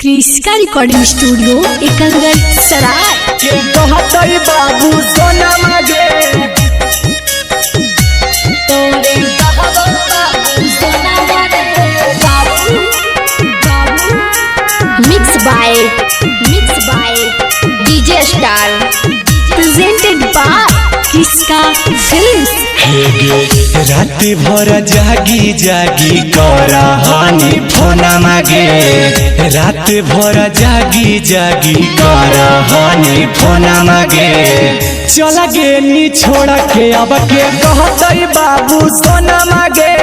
क्रिस्का recording studio Ekangar सराय के कहतई बाबू सोना मागे तोरे कहबो बाबू सोना मागे बाबू mix by DJ star presented by Kriska films. रात भर जागी जागी करा हानि फोना मागे रात भर जागी जागी करा हानि फोना मागे चला गे नी छोड़ के अब के कहतई बाबू सोना मागे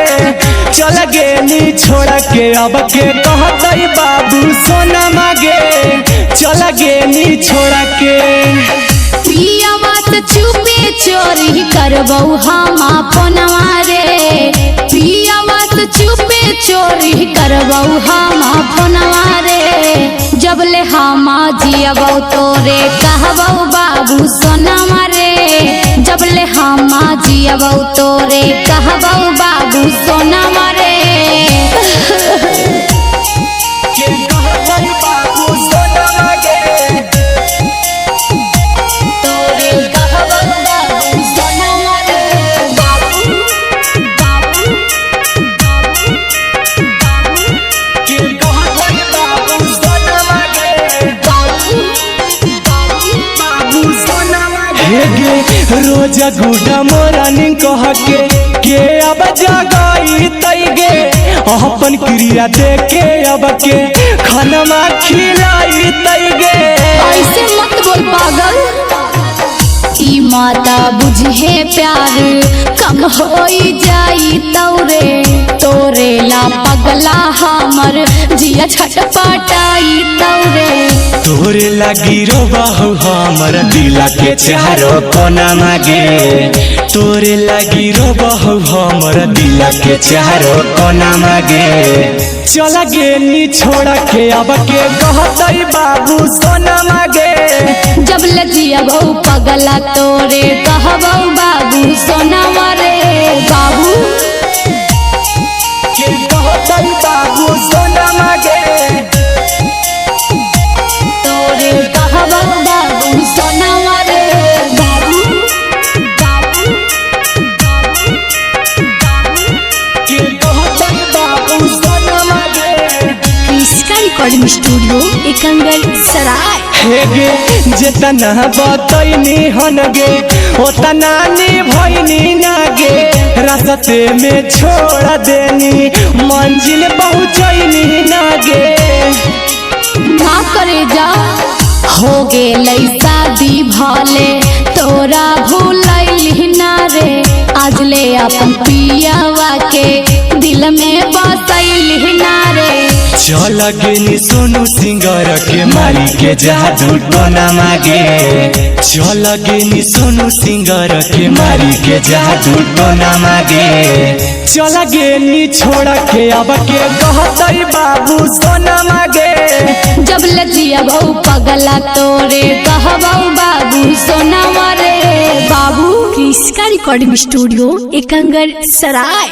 चला गे नी छोड़ के अब के कहतई बाबू सोना मागे चला गे नी छोड़ के पिया बात चुपे चोरी करबौ हम अपनवा रे पिया बात चुपे चोरी करबौ हम अपनवा रे जबले हम जियबौ तोरे कहबौ बाबू सोनवा रे जबले हम जियबौ तोरे कहबौ बाबू सोनवा रे रोज गुड मॉर्निंग कह के अब जगई तैगे अपन क्रिया देखे अब के खाना खिलाई तैगे ऐसे मत बोल पागल ई माता बुझे प्यार कम होई जाई तौरे तोरे ला पगला हमर जिया छटपटाई तौरे तोरे लगी रो बाहु हमर दिला के चारो कोना मागे तोरे लगी रो बाहु हमर दिला के चारो कोना मागे चला गे नी छोड़ के अब के कहतई बाबू सोना मागे जब लजियबौ पगला तोरे कहबौ बाबू सोना रे बाबू के कहतई बाबू सोना मागे तोरे कहबौ बाबू सोना रे बाबू के कहतई बाबू सोना मागे क्रिस्का रिकॉर्डिंग स्टूडियो एकंगर सराय हेगे जितना बतैनी हनगे उतना निभैनी नागे रास्ते में छोड़ देनी मंजिल पहुँचैनी नागे ना करे जा हो गेलै शादी भले तोरा भूलैली ना रे आज ले अपन पियावा के दिल में बसैली ना रे चल गेनी सोनू सिंगर के मारी के जादू टोना मागे चल गेनी सोनू सिंगर के मारी के जादू टोना मागे चल गेनी छोड़ के अब के कहतई बाबू सोना मागे जब लजियबौ पगला तोरे कहबौ बाबू सोना रे बाबू क्रिस्का रिकॉर्डिंग स्टूडियो एकंगर सराय।